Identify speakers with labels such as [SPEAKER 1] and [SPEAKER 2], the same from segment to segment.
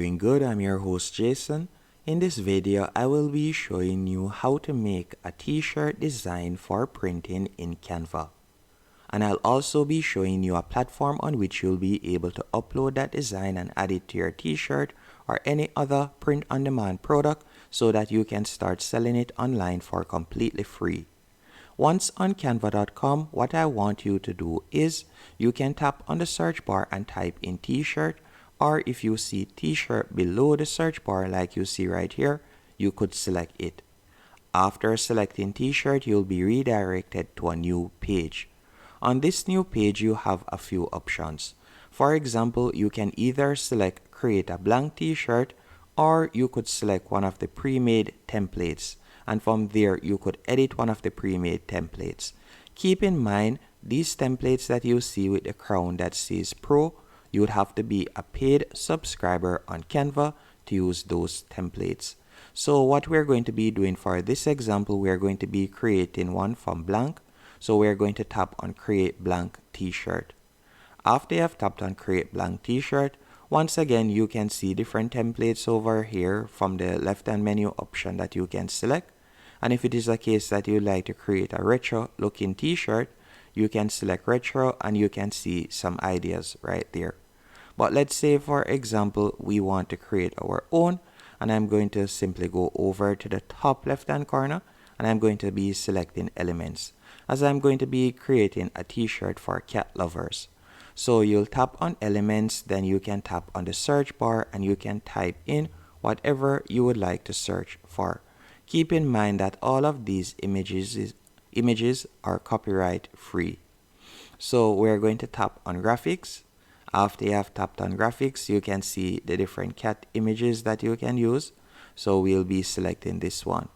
[SPEAKER 1] Doing good, I'm your host Jason. In this video, I will be showing you how to make a t-shirt design for printing in Canva. And I'll also be showing you a platform on which you'll be able to upload that design and add it to your t-shirt or any other print-on-demand product so that you can start selling it online for completely free. Once on canva.com, what I want you to do is you can tap on the search bar and type in t-shirt, or if you see t-shirt below the search bar like you see right here, you could select it. After selecting t-shirt, you'll be redirected to a new page. On this new page, you have a few options. For example, you can either select create a blank t-shirt, or you could select one of the pre-made templates, and from there you could edit one of the pre-made templates. Keep in mind, these templates that you see with the crown that says Pro, you would have to be a paid subscriber on Canva to use those templates. So what we're going to be doing for this example, we're going to be creating one from blank. So we're going to tap on create blank t-shirt. After you have tapped on create blank t-shirt, once again you can see different templates over here from the left hand menu option that you can select. And if it is a case that you like to create a retro looking t-shirt, you can select retro and you can see some ideas right there. But let's say for example we want to create our own, and I'm going to simply go over to the top left hand corner and I'm going to be selecting elements, as I'm going to be creating a t-shirt for cat lovers. So you'll tap on elements, then you can tap on the search bar and you can type in whatever you would like to search for. Keep in mind that all of these images are copyright free. So we're going to tap on graphics. After you have tapped on graphics, you can see the different cat images that you can use. So we'll be selecting this one.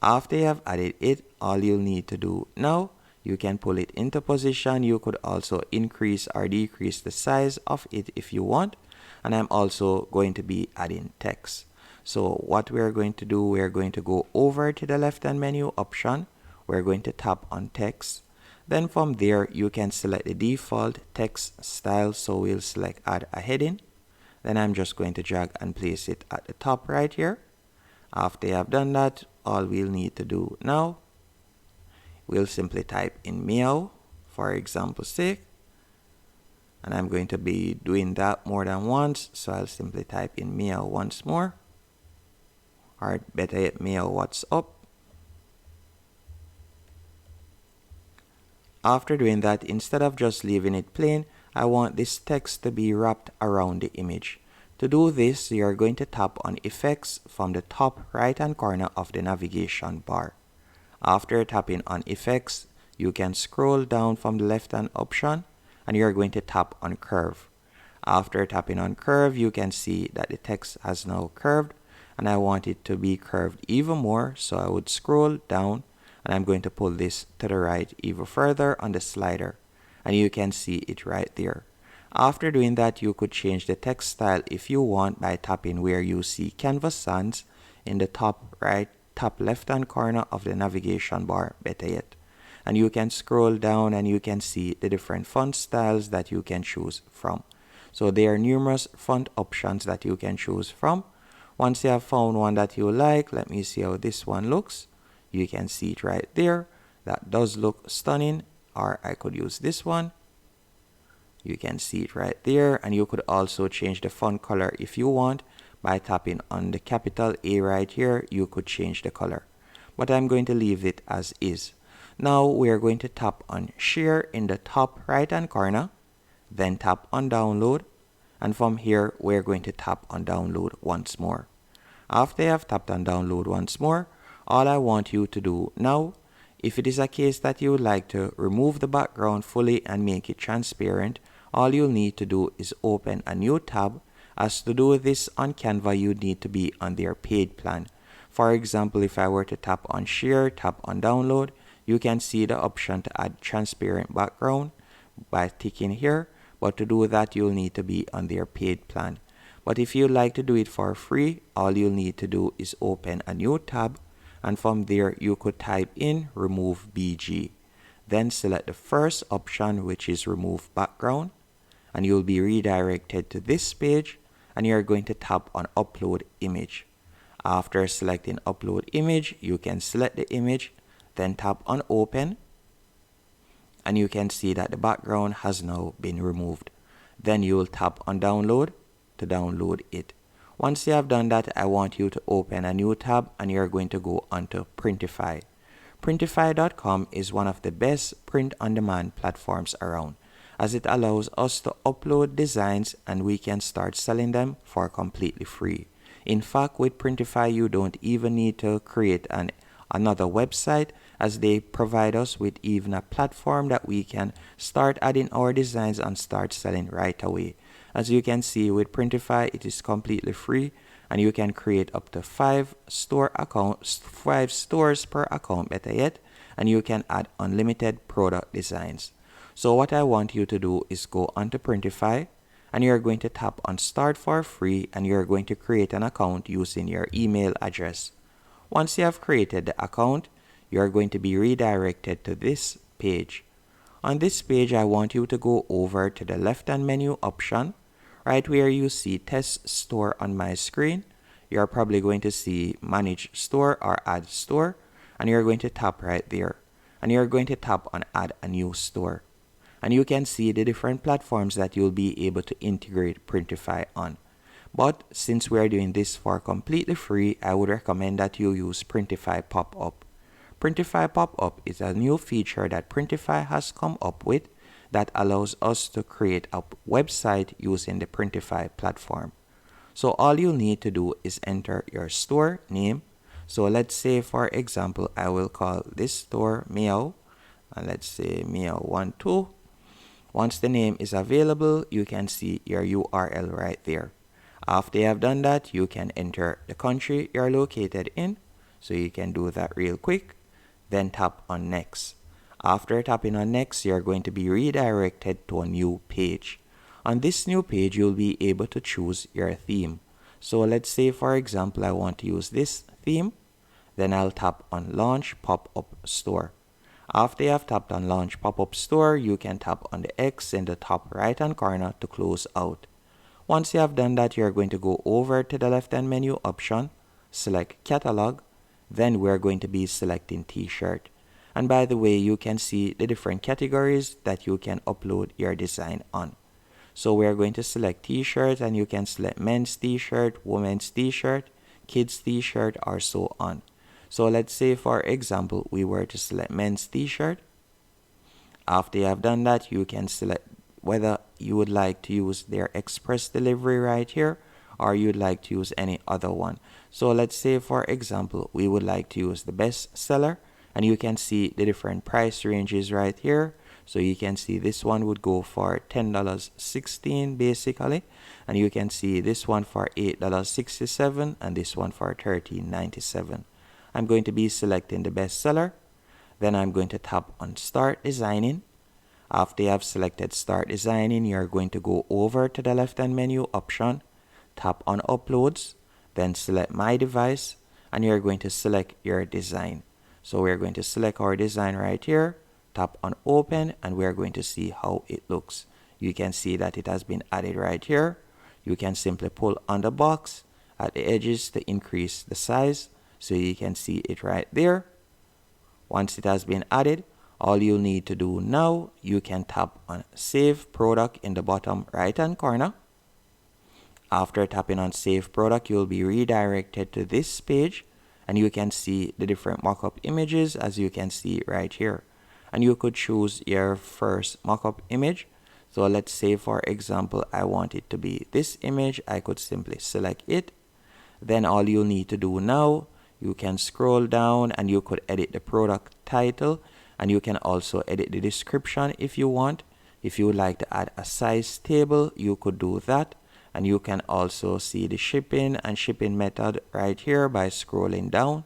[SPEAKER 1] After you have added it, all you'll need to do now, you can pull it into position. You could also increase or decrease the size of it if you want. And I'm also going to be adding text. So what we're going to do, we're going to go over to the left hand menu option. We're going to tap on text. Then from there, you can select the default text style. So we'll select add a heading. Then I'm just going to drag and place it at the top right here. After you have done that, all we'll need to do now, we'll simply type in meow for example's sake. And I'm going to be doing that more than once. So I'll simply type in meow once more. Or better yet, meow what's up. After doing that, instead of just leaving it plain, I want this text to be wrapped around the image. To do this, you are going to tap on Effects from the top right hand corner of the navigation bar. After tapping on Effects, you can scroll down from the left hand option and you are going to tap on Curve. After tapping on Curve, you can see that the text has now curved, and I want it to be curved even more, so I would scroll down and I'm going to pull this to the right even further on the slider, and you can see it right there. After doing that, you could change the text style if you want by tapping where you see Canvas Sans in the top left hand corner of the navigation bar, better yet. And you can scroll down and you can see the different font styles that you can choose from. So there are numerous font options that you can choose from. Once you have found one that you like, let me see how this one looks. You can see it right there. That does look stunning. Or I could use this one. You can see it right there. And you could also change the font color if you want. By tapping on the capital A right here, you could change the color. But I'm going to leave it as is. Now we're going to tap on Share in the top right hand corner. Then tap on Download. And from here, we're going to tap on Download once more. After you have tapped on Download once more, all I want you to do now, if it is a case that you would like to remove the background fully and make it transparent, all you'll need to do is open a new tab. As to do this on Canva, you need to be on their paid plan. For example, if I were to tap on Share, tap on Download, you can see the option to add transparent background by ticking here. But to do that, you'll need to be on their paid plan. But if you like to do it for free, all you'll need to do is open a new tab, and from there you could type in remove BG. Then select the first option, which is remove background, and you'll be redirected to this page. and you're going to tap on upload image. After selecting upload image, you can select the image, then tap on open, and you can see that the background has now been removed. Then you will tap on download to download it. Once you have done that, I want you to open a new tab and you're going to go onto Printify. Printify.com is one of the best print-on-demand platforms around, as it allows us to upload designs and we can start selling them for completely free. In fact, with Printify, you don't even need to create another website, as they provide us with even a platform that we can start adding our designs and start selling right away. As you can see, with Printify, it is completely free and you can create up to 5 stores per account, better yet, and you can add unlimited product designs. So what I want you to do is go onto Printify and you're going to tap on start for free and you're going to create an account using your email address. Once you have created the account, you're going to be redirected to this page. On this page, I want you to go over to the left-hand menu option, right where you see test store on my screen. You're probably going to see manage store or add store, and you're going to tap right there. And you're going to tap on add a new store. And you can see the different platforms that you'll be able to integrate Printify on. But since we're doing this for completely free, I would recommend that you use Printify Pop-Up. Printify Pop-Up is a new feature that Printify has come up with that allows us to create a website using the Printify platform. So all you need to do is enter your store name. So let's say, for example, I will call this store Meow, and let's say Meow12. Once the name is available, you can see your URL right there. After you have done that, you can enter the country you're located in. So you can do that real quick. Then tap on next. After tapping on next, you're going to be redirected to a new page. On this new page, you'll be able to choose your theme. So let's say, for example, I want to use this theme. Then I'll tap on launch pop-up store. After you have tapped on launch pop-up store, you can tap on the X in the top right hand corner to close out. Once you have done that, you're going to go over to the left hand menu option, select catalog, then we're going to be selecting T-shirt. And by the way, you can see the different categories that you can upload your design on. So we're going to select T-shirt, and you can select men's T-shirt, women's T-shirt, kids T-shirt, or so on. So let's say, for example, we were to select men's T-shirt. After you have done that, you can select whether you would like to use their express delivery right here, or you'd like to use any other one. So let's say, for example, we would like to use the best seller, and you can see the different price ranges right here. So you can see this one would go for $10.16 basically, and you can see this one for $8.67 and this one for $13.97. I'm going to be selecting the best seller. Then I'm going to tap on start designing. After you have selected start designing, you're going to go over to the left hand menu option, tap on uploads, then select my device, and you're going to select your design. So we're going to select our design right here, tap on open, and we're going to see how it looks. You can see that it has been added right here. You can simply pull on the box at the edges to increase the size, so you can see it right there. Once it has been added, all you need to do now, you can tap on save product in the bottom right hand corner. After tapping on save product, you'll be redirected to this page, and you can see the different mock-up images, as you can see right here. And you could choose your first mock-up image. So let's say, for example, I want it to be this image. I could simply select it. Then all you need to do now, you can scroll down and you could edit the product title, and you can also edit the description if you want. If you would like to add a size table, you could do that. And you can also see the shipping and shipping method right here by scrolling down.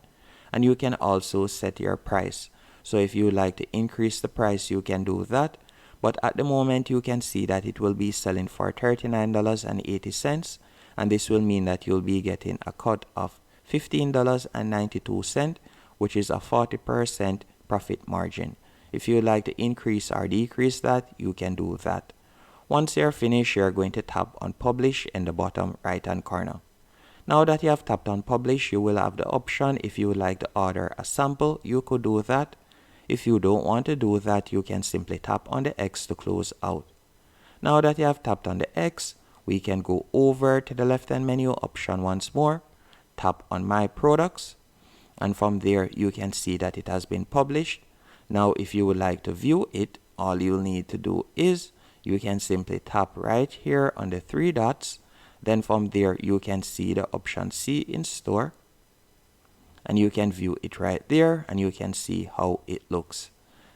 [SPEAKER 1] And you can also set your price. So if you would like to increase the price, you can do that. But at the moment, you can see that it will be selling for $39.80. And this will mean that you'll be getting a cut of $15.92, which is a 40% profit margin. If you would like to increase or decrease that, you can do that. Once you're finished, you're going to tap on publish in the bottom right hand corner. Now that you have tapped on publish, you will have the option if you would like to order a sample, you could do that. If you don't want to do that, you can simply tap on the X to close out. Now that you have tapped on the X, we can go over to the left hand menu option once more, tap on my products, and from there you can see that it has been published. Now if you would like to view it, all you'll need to do is you can simply tap right here on the three dots. Then from there you can see the option See in Store, and you can view it right there and you can see how it looks.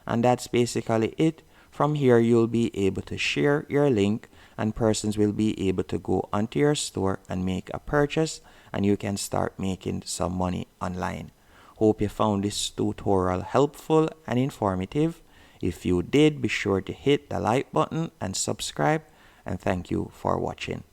[SPEAKER 1] And that's basically it. From here you'll be able to share your link and persons will be able to go onto your store and make a purchase, and you can start making some money online. Hope you found this tutorial helpful and informative. If you did, be sure to hit the like button and subscribe, and thank you for watching.